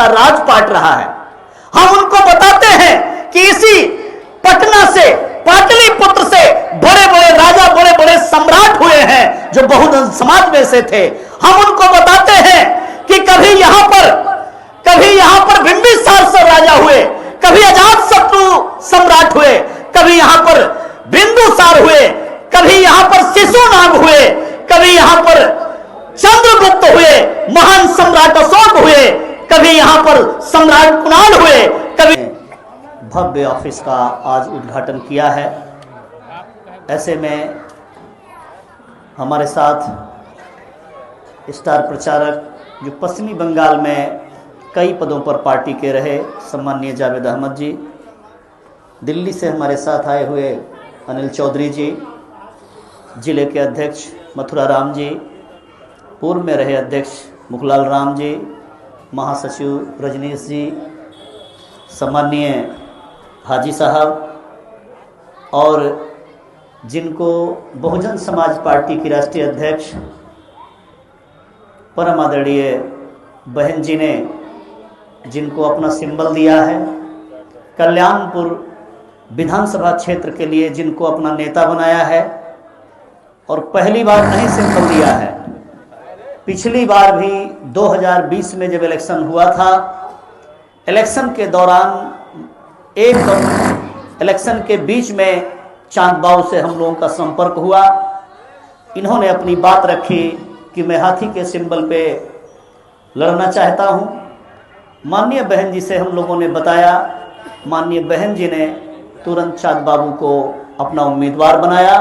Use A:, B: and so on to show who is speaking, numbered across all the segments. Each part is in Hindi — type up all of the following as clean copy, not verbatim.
A: का राजपाट रहा है। हम उनको बताते हैं कि इसी पटना से, पाटलिपुत्र से बड़े बड़े राजा, बड़े बड़े सम्राट हुए हैं जो बहुजन समाज में से थे। हम उनको बताते हैं कि कभी यहां पर बिंबिसार से राजा हुए, कभी अजातशत्रु सम्राट हुए, कभी यहां पर बिंदुसार हुए, कभी यहां पर शिशुनाग हुए, कभी यहां पर चंद्रगुप्त हुए, महान सम्राट अशोक हुए, कभी यहां पर सम्राट कुणाल हुए, कभी भव्य ऑफिस का आज उद्घाटन किया है। ऐसे में हमारे साथ स्टार प्रचारक जो पश्चिमी बंगाल में कई पदों पर पार्टी के रहे, सम्माननीय जावेद अहमद जी, दिल्ली से हमारे साथ आए हुए अनिल चौधरी जी, जिले के अध्यक्ष मथुरा राम जी, पूर्व में रहे अध्यक्ष मुखलाल राम जी, महासचिव रजनीश जी, सम्माननीय हाजी साहब, और जिनको बहुजन समाज पार्टी की राष्ट्रीय अध्यक्ष परम आदरणीय बहन जी ने जिनको अपना सिंबल दिया है, कल्याणपुर विधानसभा क्षेत्र के लिए जिनको अपना नेता बनाया है, और पहली बार नहीं सिंबल दिया है, पिछली बार भी 2020 में जब इलेक्शन हुआ था, इलेक्शन के दौरान इलेक्शन के बीच में चांद बाबू से हम लोगों का संपर्क हुआ। इन्होंने अपनी बात रखी कि मैं हाथी के सिंबल पे लड़ना चाहता हूं। माननीय बहन जी से हम लोगों ने बताया, माननीय बहन जी ने तुरंत चांद बाबू को अपना उम्मीदवार बनाया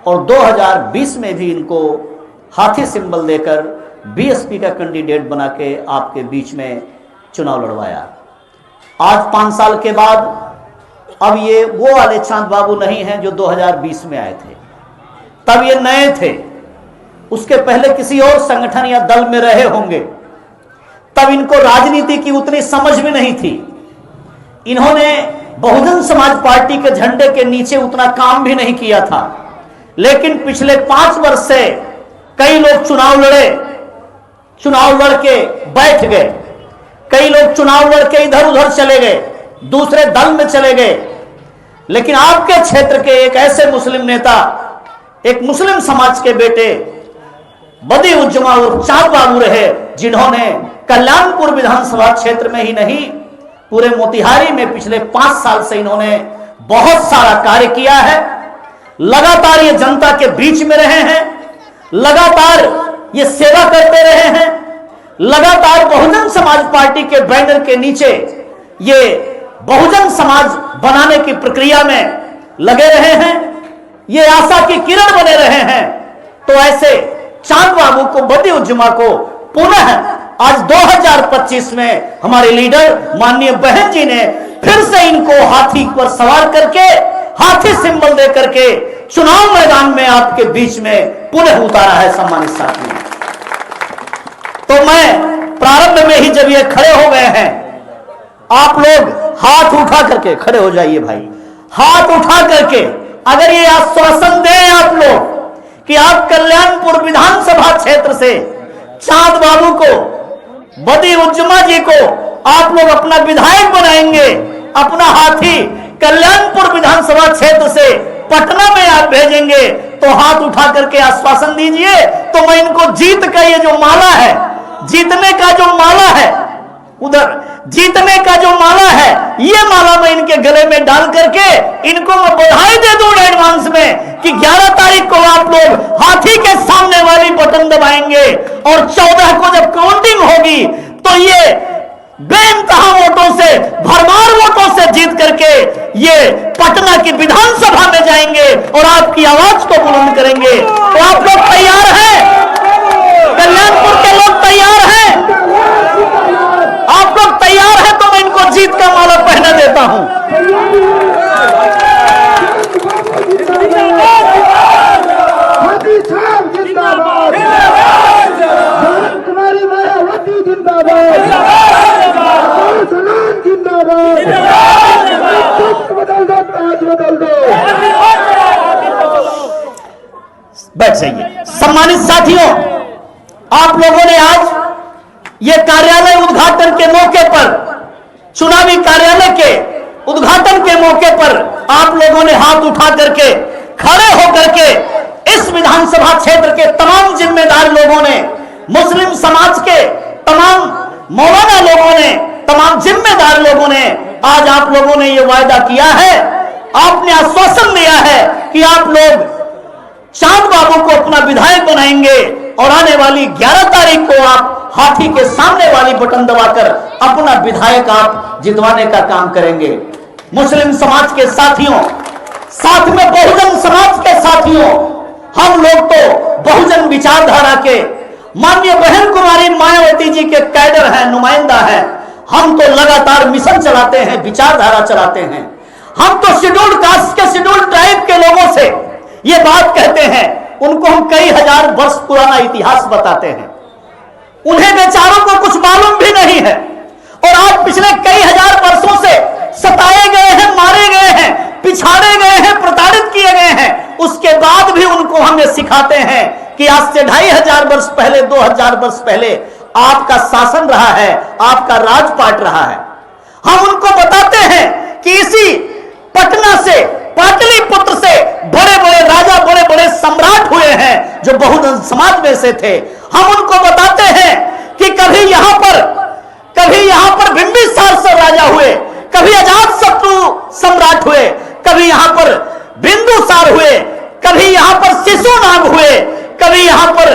A: और 2020 में भी इनको हाथी सिंबल देकर बीएसपी का कैंडिडेट बना के आपके बीच में चुनाव लड़वाया। आज 5 साल के बाद अब ये वो वाले चांद बाबू नहीं हैं जो 2020 में आए थे, तब ये नए थे, उसके पहले किसी और संगठन या दल में रहे होंगे, तब इनको राजनीति की उतनी समझ भी नहीं थी। इन्होंने बहुजन समाज पार्टी के झंडे के नीचे उतना काम भी नहीं किया था, लेकिन पिछले 5 वर्ष से कई लोग चुनाव लड़े, चुनाव लड़के बैठ गए, कई लोग चुनाव लड़के इधर उधर चले गए, दूसरे दल में चले गए, लेकिन आपके क्षेत्र के एक ऐसे मुस्लिम नेता, एक मुस्लिम समाज के बेटे बदी उज्जमा और चांद बाबू रहे, जिन्होंने कल्याणपुर विधानसभा क्षेत्र में ही नहीं पूरे मोतिहारी में पिछले 5 साल से इन्होंने बहुत सारा कार्य किया है। लगातार ये जनता के बीच में रहे हैं, लगातार ये सेवा करते रहे हैं, लगातार बहुजन समाज पार्टी के बैनर के नीचे ये बहुजन समाज बनाने की प्रक्रिया में लगे रहे हैं, ये आशा की किरण बने रहे हैं। तो ऐसे चांद बाबू को, बदी उज्जमा को पुनः आज 2025 में हमारे लीडर माननीय बहन जी ने फिर से इनको हाथी पर सवार करके, हाथी सिंबल दे करके चुनाव मैदान में आपके बीच में पुनः उतारा है। सम्मानित साथियों, तो मैं प्रारंभ में ही जब ये खड़े हो गए हैं, आप लोग हाथ उठा करके खड़े हो जाइए भाई, हाथ उठा करके अगर ये आश्वासन दें आप लोग कि आप कल्याणपुर विधानसभा क्षेत्र से चांद बाबू को, बदी उज्जमा जी को आप लोग अपना विधायक बनाएंगे, अपना हाथी कल्याणपुर विधानसभा क्षेत्र से पटना में आप भेजेंगे, तो हाथ उठा करके आश्वासन दीजिए। तो मैं इनको जीत का ये जो माला है, जीतने का जो माला है, उधर जीतने का जो माला है, ये माला मैं इनके गले में डाल करके इनको मैं बधाई दे दूं एडवांस में कि 11 तारीख को आप लोग हाथी के सामने वाली बटन दबाएंगे और 14 को जब काउंटिंग होगी तो ये बेइंतहा वोटों से, भरमार वोटों से जीत करके ये पटना की विधानसभा में जाएंगे और आपकी आवाज को बुलंद करेंगे। तो आप लोग तैयार हैं? कल्याणपुर के लोग तैयार हैं? आप लोग तैयार हैं? तो मैं इनको जीत का माला पहना देता हूं। बैठ जाइए। सम्मानित साथियों, आप लोगों ने आज ये कार्यालय उद्घाटन उद्घाटन के मौके पर, चुनावी कार्यालय के उद्घाटन के मौके पर आप लोगों ने हाथ उठा करके, खड़े होकर के इस विधानसभा क्षेत्र के तमाम जिम्मेदार लोगों ने, मुस्लिम समाज के तमाम मौलाना लोगों ने, तमाम जिम्मेदार लोगों ने आज आप लोगों ने यह वायदा किया है, आपने आश्वासन दिया है कि आप लोग चांद बाबू को अपना विधायक बनाएंगे और आने वाली 11 तारीख को आप हाथी के सामने वाली बटन दबाकर अपना विधायक आप जितवाने का काम करेंगे। मुस्लिम समाज के साथियों, साथ में बहुजन समाज के साथियों, हम लोग तो बहुजन विचारधारा के माननीय बहन कुमारी मायावती जी के कैडर हैं, नुमाइंदा हैं। हम तो लगातार मिशन चलाते हैं, विचारधारा चलाते हैं। हम तो शेड्यूल्ड कास्ट के, शेड्यूल्ड ट्राइब के लोगों से ये बात कहते हैं, उनको हम कई हजार वर्ष पुराना इतिहास बताते हैं। उन्हें बेचारों को कुछ मालूम भी नहीं है और आज पिछले कई हजार वर्षों से सताए गए हैं, मारे गए हैं, पिछाड़े गए हैं, प्रताड़ित किए गए हैं। उसके बाद भी उनको हम ये सिखाते हैं कि आज से 2500 वर्ष पहले, 2000 वर्ष पहले आपका शासन रहा है, आपका राजपाट रहा है। हम उनको बताते हैं कि इसी पटना से, पाटलिपुत्र से बड़े बड़े राजा, बड़े बड़े सम्राट हुए हैं जो बहुजन समाज में से थे। हम उनको बताते हैं कि कभी यहां पर बिंबिसार से राजा हुए, कभी अजातशत्रु सम्राट हुए, कभी यहां पर बिंदुसार हुए, कभी यहां पर शिशुनाग हुए, कभी यहां पर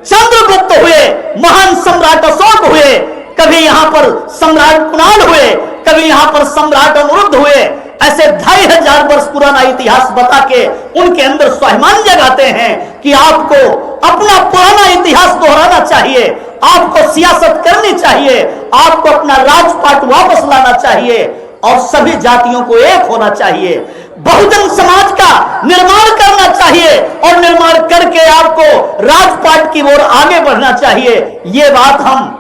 A: चंद्रगुप्त हुए, महान सम्राट अशोक हुए, कभी यहां पर सम्राट कुणाल हुए, कभी यहां पर सम्राट अनिरुद्ध हुए। ऐसे 2500 वर्ष पुराना इतिहास बता के उनके अंदर स्वाभिमान जगाते हैं कि आपको अपना पुराना इतिहास दोहराना चाहिए, आपको सियासत करनी चाहिए, आपको अपना राजपाट वापस लाना चाहिए और सभी जातियों को एक होना चाहिए, बहुजन समाज का निर्माण करना चाहिए और निर्माण करके आपको राजपाट की ओर आगे बढ़ना चाहिए। ये बात हम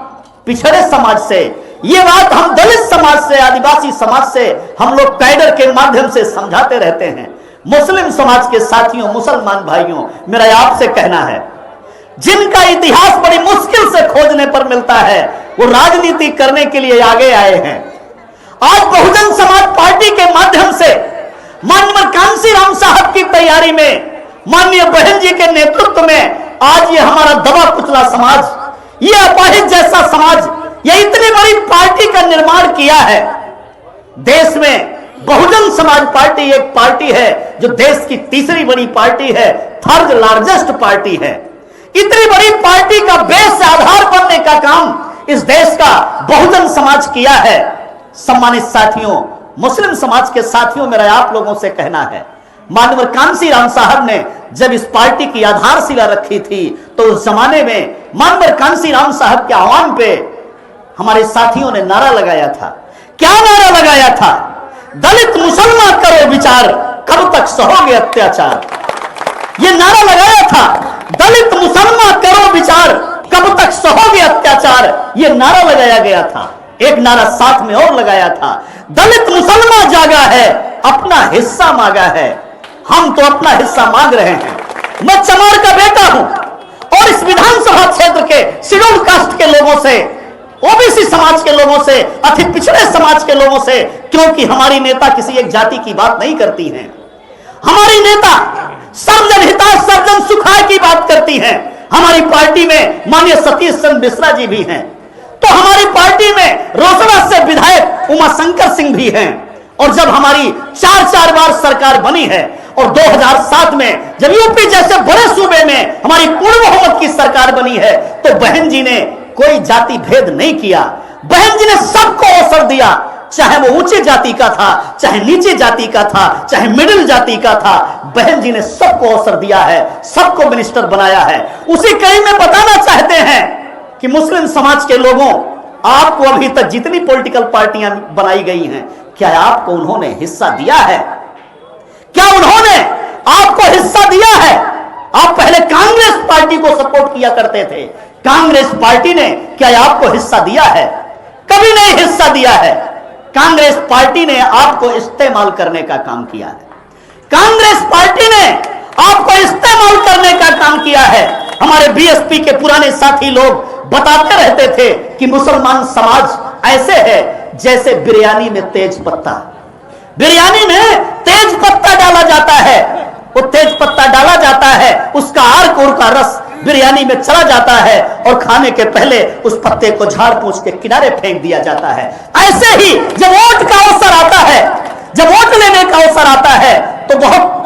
A: पिछड़े समाज से, ये बात हम दलित समाज से, आदिवासी समाज से हम लोग कैडर के माध्यम से समझाते रहते हैं। मुस्लिम समाज के साथियों, मुसलमान भाइयों, मेरा आपसे कहना है, जिनका इतिहास बड़ी मुश्किल से खोजने पर मिलता है, वो राजनीति करने के लिए आगे आए हैं। आज बहुजन समाज पार्टी के माध्यम से माननीय कांसी राम साहब की तैयारी में, माननीय बहन जी के नेतृत्व में आज ये हमारा दबा कुचला समाज, ये अपाहिज जैसा समाज, ये इतनी बड़ी पार्टी का निर्माण किया है। देश में बहुजन समाज पार्टी एक पार्टी है जो देश की तीसरी बड़ी पार्टी है, थर्ड लार्जेस्ट पार्टी है। इतनी बड़ी पार्टी का बेस आधार बनने का काम इस देश का बहुजन समाज किया है। सम्मानित साथियों, मुस्लिम समाज के साथियों, मेरा आप लोगों से कहना है, माननीय कांसी राम साहब ने जब इस पार्टी की आधारशिला रखी थी तो उस जमाने में माननीय कांसी राम साहब के आह्वान पे हमारे साथियों ने नारा लगाया था। क्या नारा लगाया था? दलित मुसलमान करो विचार, कब तक सहोगे अत्याचार। ये नारा लगाया था, दलित मुसलमान करो विचार, कब तक सहोगे अत्याचार। ये नारा लगाया गया था। एक नारा साथ में और लगाया था, दलित मुसलमान जागा है, अपना हिस्सा मांगा है। हम तो अपना हिस्सा मांग रहे हैं। मैं चमार का बेटा हूं और इस विधानसभा क्षेत्र के शेड्यूल्ड कास्ट के लोगों से, ओबीसी समाज के लोगों से, अति पिछड़े समाज के लोगों से, क्योंकि हमारी नेता किसी एक जाति की बात नहीं करती हैं। हमारी नेता सर्वजन हिताय सर्वजन सुखाय की बात करती हैं। हमारी पार्टी में माननीय सतीश चंद्र मिश्रा जी भी हैं, तो हमारी पार्टी में रोसड़ा से विधायक उमाशंकर सिंह भी हैं। और जब हमारी 4 बार सरकार बनी है और 2007 में जब यूपी जैसे बड़े सूबे में हमारी पूर्ण बहुमत की सरकार बनी है, तो बहन जी ने कोई जाति भेद नहीं किया। बहन जी ने सबको अवसर दिया, चाहे वो ऊंची जाति का था, चाहे नीची जाति का था, चाहे मिडिल जाति का था। बहन जी ने सबको अवसर दिया है, सबको मिनिस्टर बनाया है। उसी कड़ी में बताना चाहते हैं कि मुस्लिम समाज के लोगों, आपको अभी तक जितनी पॉलिटिकल पार्टियां बनाई गई हैं, क्या आपको उन्होंने हिस्सा दिया है? क्या उन्होंने आपको हिस्सा दिया है? आप पहले कांग्रेस पार्टी को सपोर्ट किया करते थे, कांग्रेस पार्टी ने क्या आपको हिस्सा दिया है? कभी नहीं हिस्सा दिया है। कांग्रेस पार्टी ने आपको इस्तेमाल करने का काम किया है। कांग्रेस पार्टी ने आपको इस्तेमाल करने का काम किया है। हमारे बीएसपी के पुराने साथी लोग बताते रहते थे कि मुसलमान समाज ऐसे है जैसे बिरयानी में तेज पत्ता। बिरयानी में तेज पत्ता डाला जाता है, वो तेज पत्ता डाला जाता है, उसका आर्क और का रस बिरयानी में चला जाता है और खाने के पहले उस पत्ते को झाड़ पोंछ के किनारे फेंक दिया जाता है। ऐसे ही जब वोट का अवसर आता है, जब वोट लेने का अवसर आता है, तो बहुत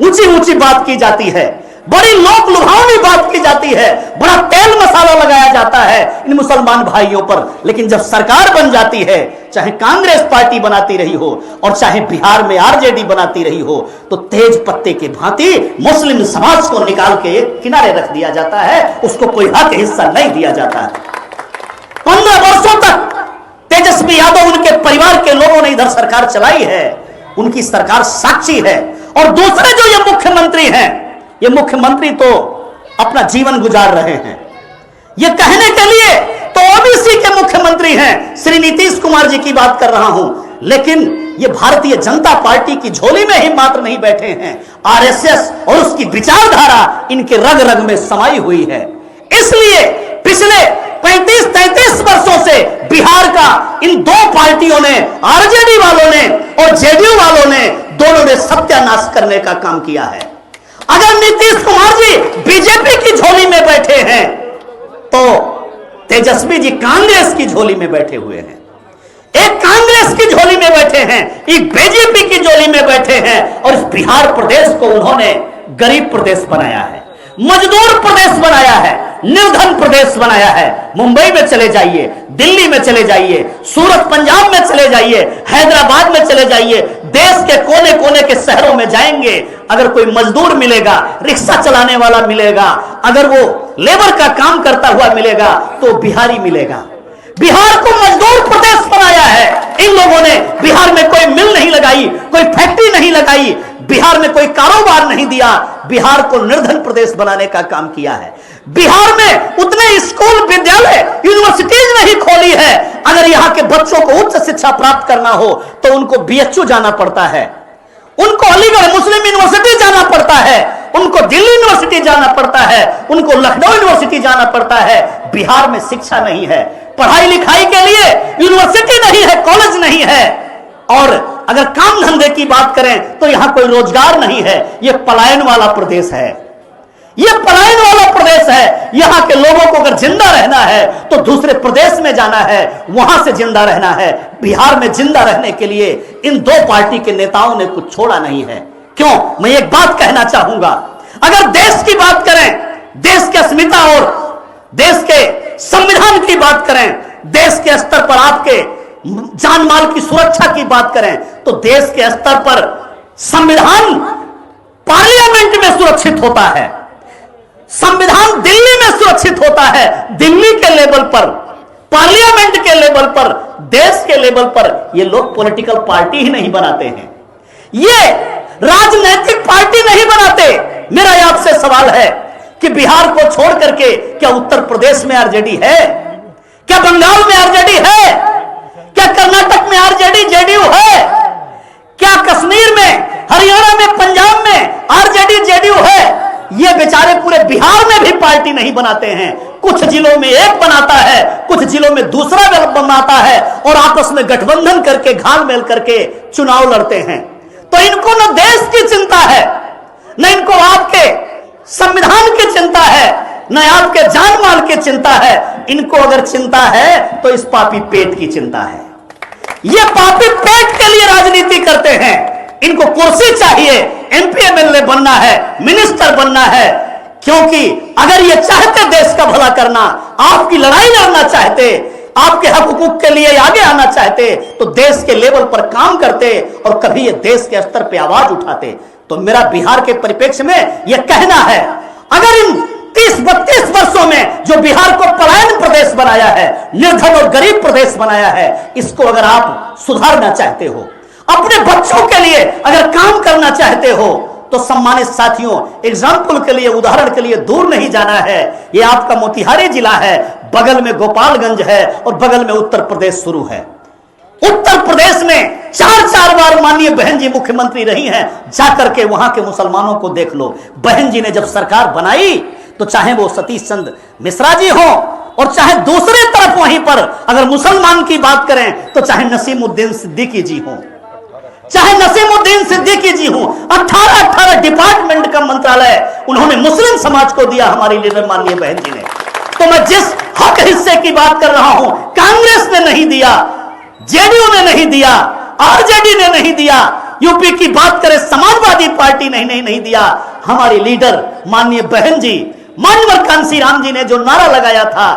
A: ऊंची ऊंची बात की जाती है, बड़ी लोक लुभावनी बात की जाती है, बड़ा तेल मसाला लगाया जाता है इन मुसलमान भाइयों पर। लेकिन जब सरकार बन जाती है, चाहे कांग्रेस पार्टी बनाती रही हो और चाहे बिहार में आरजेडी बनाती रही हो, तो तेज पत्ते की भांति मुस्लिम समाज को निकाल के किनारे रख दिया जाता है, उसको कोई हक हिस्सा नहीं दिया जाता है। 15 वर्षों तक तेजस्वी यादव उनके परिवार के लोगों ने इधर सरकार चलाई है, उनकी सरकार साक्षी है। और दूसरे जो ये मुख्यमंत्री हैं, ये मुख्यमंत्री तो अपना जीवन गुजार रहे हैं। ये कहने के लिए तो ओबीसी के मुख्यमंत्री हैं, श्री नीतीश कुमार जी की बात कर रहा हूं, लेकिन ये भारतीय जनता पार्टी की झोली में ही मात्र नहीं बैठे हैं, आरएसएस और उसकी विचारधारा इनके रग रग में समाई हुई है। इसलिए पिछले 35-33 वर्षों से बिहार का इन दो पार्टियों ने, आरजेडी वालों ने और जेडीयू वालों ने, दोनों ने सत्यानाश करने का काम किया है। अगर नीतीश कुमार जी बीजेपी की झोली में बैठे हैं, तो तेजस्वी जी कांग्रेस की झोली में बैठे हुए हैं। एक कांग्रेस की झोली में बैठे हैं, एक बीजेपी की झोली में बैठे हैं, और इस बिहार प्रदेश को उन्होंने गरीब प्रदेश बनाया है, मजदूर प्रदेश बनाया है, निर्धन प्रदेश बनाया है। मुंबई में चले जाइए, दिल्ली में चले जाइए, सूरत पंजाब में चले जाइए, हैदराबाद में चले जाइए, देश के कोने कोने के शहरों में जाएंगे, अगर कोई मजदूर मिलेगा, रिक्शा चलाने वाला मिलेगा, अगर वो लेबर का काम करता हुआ मिलेगा, तो बिहारी मिलेगा। बिहार को मजदूर प्रदेश बनाया है इन लोगों ने। बिहार में कोई मिल नहीं लगाई, कोई फैक्ट्री नहीं लगाई, बिहार में कोई कारोबार नहीं दिया, बिहार को निर्धन प्रदेश बनाने का काम किया है। बिहार में उतने स्कूल, विद्यालय, यूनिवर्सिटीज नहीं खोली है। अगर यहाँ के बच्चों को उच्च शिक्षा प्राप्त करना हो तो उनको बीएचयू जाना पड़ता है, उनको अलीगढ़ मुस्लिम यूनिवर्सिटी जाना पड़ता है, उनको दिल्ली यूनिवर्सिटी जाना पड़ता है, उनको लखनऊ यूनिवर्सिटी जाना पड़ता है। बिहार में शिक्षा नहीं है, पढ़ाई लिखाई के लिए यूनिवर्सिटी नहीं है, कॉलेज नहीं है, और अगर काम धंधे की बात करें तो यहां कोई रोजगार नहीं है। यह पलायन वाला प्रदेश है, यह पलायन वाला प्रदेश है। यहां के लोगों को अगर जिंदा रहना है तो दूसरे प्रदेश में जाना है, वहां से जिंदा रहना है। बिहार में जिंदा रहने के लिए इन दो पार्टी के नेताओं ने कुछ छोड़ा नहीं है। क्यों? मैं एक बात कहना चाहूंगा, अगर देश की बात करें, देश के अस्मिता और देश के संविधान की बात करें, देश के स्तर पर आपके जान माल की सुरक्षा की बात करें, तो देश के स्तर पर संविधान पार्लियामेंट में सुरक्षित होता है, संविधान दिल्ली में सुरक्षित होता है। दिल्ली के लेवल पर, पार्लियामेंट के लेवल पर, देश के लेवल पर ये लोग पॉलिटिकल पार्टी ही नहीं बनाते हैं, ये राजनीतिक पार्टी नहीं बनाते। मेरा आपसे सवाल है कि बिहार को छोड़ करके क्या उत्तर प्रदेश में आरजेडी है? क्या बंगाल में आरजेडी है? क्या कर्नाटक में आरजेडी जेडीयू है? क्या कश्मीर में, हरियाणा में, पंजाब में आरजेडी जेडीयू है? ये बेचारे पूरे बिहार में भी पार्टी नहीं बनाते हैं। कुछ जिलों में एक बनाता है, कुछ जिलों में दूसरा बनाता है, और आपस में गठबंधन करके, घाल मेल करके चुनाव लड़ते हैं। तो इनको न देश की चिंता है, न इनको आपके संविधान की चिंता है, न आपके जान माल की चिंता है। इनको अगर चिंता है तो इस पापी पेट की चिंता है। ये पापी पेट के लिए राजनीति करते हैं। इनको कुर्सी चाहिए, एमपी एमएलए बनना है, मिनिस्टर बनना है, क्योंकि अगर ये चाहते देश का भला करना, आपकी लड़ाई लड़ना चाहते, आपके हक हुकूक के लिए आगे आना चाहते, तो देश के लेवल पर काम करते और कभी ये देश के स्तर पे आवाज उठाते। तो मेरा बिहार के परिप्रेक्ष्य में यह कहना है, अगर इन 30-32 वर्षों में जो बिहार को पलायन प्रदेश बनाया है, निर्धन और गरीब प्रदेश बनाया है, इसको अगर आप सुधारना चाहते हो, अपने बच्चों के लिए अगर काम करना चाहते हो, तो सम्मानित साथियों, एग्जाम्पल के लिए, उदाहरण के लिए दूर नहीं जाना है। यह आपका मोतिहारी जिला है, बगल में गोपालगंज है और बगल में उत्तर प्रदेश शुरू है। उत्तर प्रदेश में 4-4 बार माननीय बहन जी मुख्यमंत्री रही हैं। जाकर के वहां के मुसलमानों को देख लो। बहन जी ने जब सरकार बनाई तो चाहे वो सतीश चंद्र मिश्रा जी हो और चाहे दूसरी तरफ वहीं पर अगर मुसलमान की बात करें तो चाहे नसीमुद्दीन सिद्दीकी जी हो, चाहे नसीमुद्दीन सिद्दीकी जी हो। 18 डिपार्टमेंट का मंत्रालय उन्होंने मुस्लिम समाज को दिया हमारी लीडर माननीय बहन जी ने। तो मैं जिस हक हिस्से की बात कर रहा हूं, कांग्रेस ने नहीं दिया, जेडीयू ने नहीं दिया, आरजेडी ने नहीं दिया, यूपी की बात करें समाजवादी पार्टी ने नहीं दिया। हमारी लीडर माननीय बहन जी मान्यवर कांसीराम जी ने जो नारा लगाया था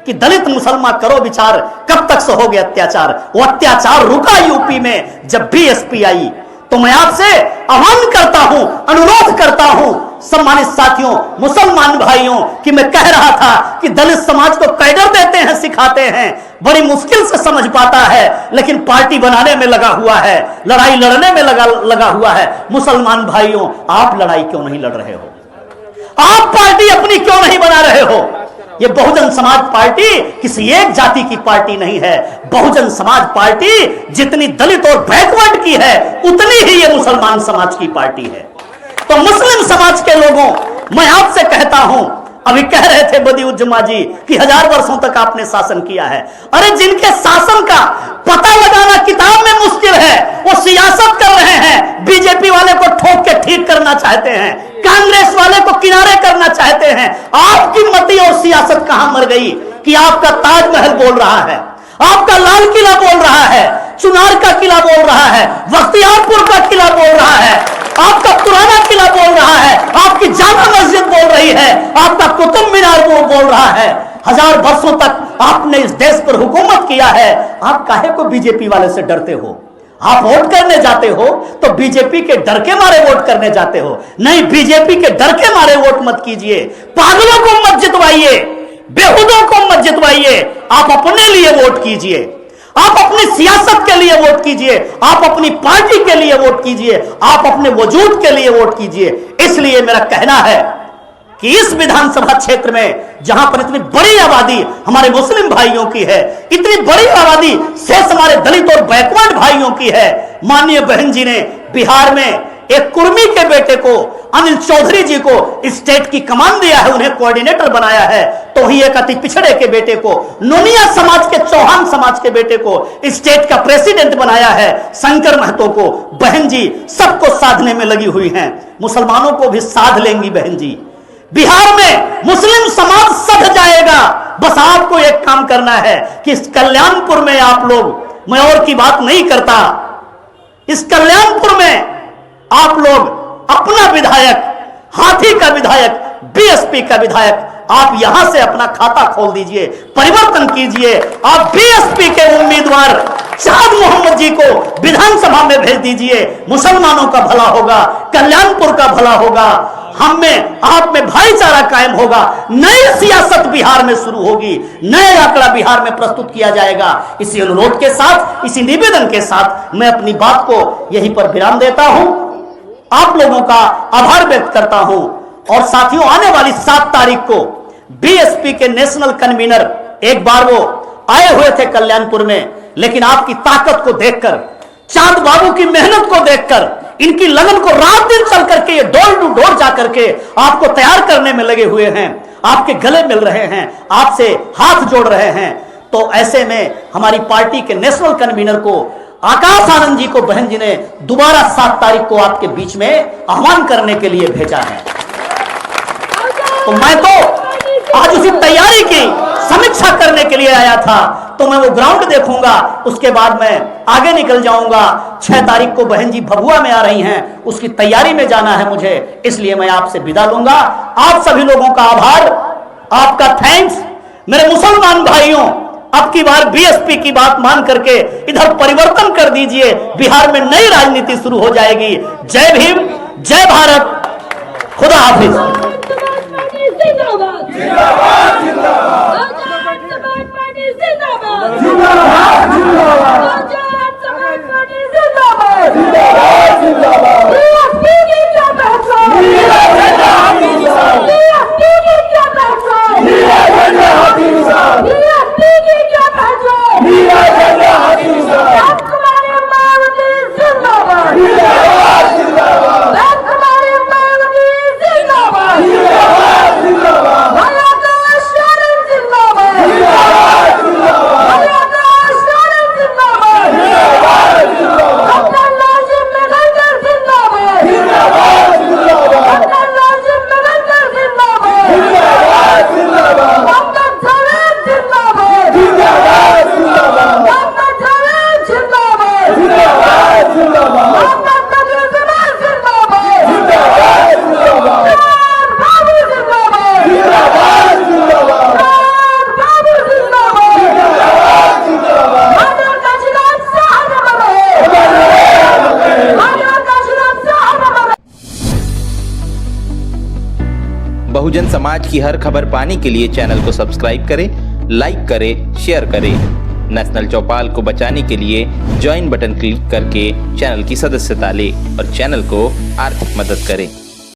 A: कि दलित मुसलमान करो विचार, कब तक सहोगे अत्याचार, वो अत्याचार रुका यूपी में जब बीएसपी आई। तो मैं आपसे आह्वान करता हूं, अनुरोध करता हूं सम्मानित साथियों, मुसलमान भाइयों, कि मैं कह रहा था कि दलित समाज को कैडर देते हैं, सिखाते हैं, बड़ी मुश्किल से समझ पाता है, लेकिन पार्टी बनाने में लगा हुआ है, लड़ाई लड़ने में लगा हुआ है। मुसलमान भाइयों, आप लड़ाई क्यों नहीं लड़ रहे हो? आप पार्टी अपनी क्यों नहीं बना रहे हो? ये बहुजन समाज पार्टी किसी एक जाति की पार्टी नहीं है। बहुजन समाज पार्टी जितनी दलित और बैकवर्ड की है उतनी ही ये मुसलमान समाज की पार्टी है। तो मुस्लिम समाज के लोगों, मैं आपसे कहता हूं, अभी कह रहे थे बदिउज्जमा जी कि 1000 वर्षों तक आपने शासन किया है। अरे जिनके शासन का पता लगाना किताब में मुश्किल है, वो सियासत कर रहे हैं। बीजेपी वाले को ठोक के ठीक करना चाहते हैं, कांग्रेस वाले को किनारे करना चाहते हैं। आपकी मती और सियासत कहां मर गई कि आपका ताजमहल बोल रहा है, आपका लाल किला बोल रहा है, चुनार का किला बोल रहा है, बख्तियारपुर का किला बोल रहा है, आपका पुराना किला बोल रहा है, आपकी जामा मस्जिद बोल रही है, आपका कुतुब मीनार बोल रहा है। 1000 वर्षों तक आपने इस देश पर हुकूमत किया है। आप काहे को बीजेपी वाले से डरते हो? आप वोट करने जाते हो तो बीजेपी के डर के मारे वोट करने जाते हो। नहीं, बीजेपी के डर के मारे वोट मत कीजिए, पागलों को मत जितवाइए, बेहुदों को मत जितवाइए। आप अपने लिए वोट कीजिए, आप अपनी सियासत के लिए वोट कीजिए, आप अपनी पार्टी के लिए वोट कीजिए, आप अपने वजूद के लिए वोट कीजिए। इसलिए मेरा कहना है कि इस विधानसभा क्षेत्र में जहां पर इतनी बड़ी आबादी हमारे मुस्लिम भाइयों की है, इतनी बड़ी आबादी शेष हमारे दलित और बैकवर्ड भाइयों की है, माननीय बहन जी ने बिहार में एक कुर्मी के बेटे को, अनिल चौधरी जी को स्टेट की कमान दिया है, उन्हें कोऑर्डिनेटर बनाया है। तो ही एक अति पिछड़े के बेटे को, नोनिया समाज के, चौहान समाज के बेटे को स्टेट का प्रेसिडेंट बनाया है। शंकर महतो को बहन जी सबको साधने में लगी हुई हैं, मुसलमानों को भी साध लेंगी बहन जी। बिहार में मुस्लिम समाज सध जाएगा। बस आपको एक काम करना है कि इस कल्याणपुर में आप लोग, मैं और की बात नहीं करता, इस कल्याणपुर में आप लोग अपना विधायक, हाथी का विधायक, बीएसपी का विधायक, आप यहां से अपना खाता खोल दीजिए, परिवर्तन कीजिए। आप बीएसपी के उम्मीदवार शाद मोहम्मद जी को विधानसभा में भेज दीजिए। मुसलमानों का भला होगा, कल्याणपुर का भला होगा, हम में आप में भाईचारा कायम होगा, नई सियासत बिहार में शुरू होगी, नया आंकड़ा बिहार में प्रस्तुत किया जाएगा। इसी अनुरोध के साथ, इसी निवेदन के साथ मैं अपनी बात को यहीं पर विराम देता हूं। आप लोगों का आभार व्यक्त करता हूं। और साथियों, आने वाली 7 तारीख को बीएसपी के नेशनल कन्वीनर एक बार वो आए हुए थे कल्याणपुर में, लेकिन आपकी ताकत को देखकर, चांद बाबू की मेहनत को देखकर, इनकी लगन को रात दिन चल करके ये डोर टू डोर जा करके आपको तैयार करने में लगे हुए हैं, आपके गले मिल रहे हैं, आपसे हाथ जोड़ रहे हैं। तो ऐसे में हमारी पार्टी के नेशनल कन्वीनर को आकाश आनंद जी को बहन जी ने दोबारा 7 तारीख को आपके बीच में आह्वान करने के लिए भेजा है। तो मैं तो आज उसी तैयारी की समीक्षा करने के लिए आया था। तो मैं वो ग्राउंड देखूंगा, उसके बाद मैं आगे निकल जाऊंगा। 6 तारीख को बहन जी भभुआ में आ रही हैं, उसकी तैयारी में जाना है मुझे, इसलिए मैं आपसे विदा लूंगा। आप सभी लोगों का आभार, आपका थैंक्स। मेरे मुसलमान भाइयों, अब की बार बीएसपी की बात मान करके इधर परिवर्तन कर दीजिए, बिहार में नई राजनीति शुरू हो जाएगी। जय भीम, जय भारत, खुदा हाफिज।
B: जिंदाबाद बहुजन समाज की हर खबर पाने के लिए चैनल को सब्सक्राइब करें, लाइक करें, शेयर करें। नेशनल चौपाल को बचाने के लिए ज्वाइन बटन क्लिक करके चैनल की सदस्यता लें और चैनल को आर्थिक मदद करें।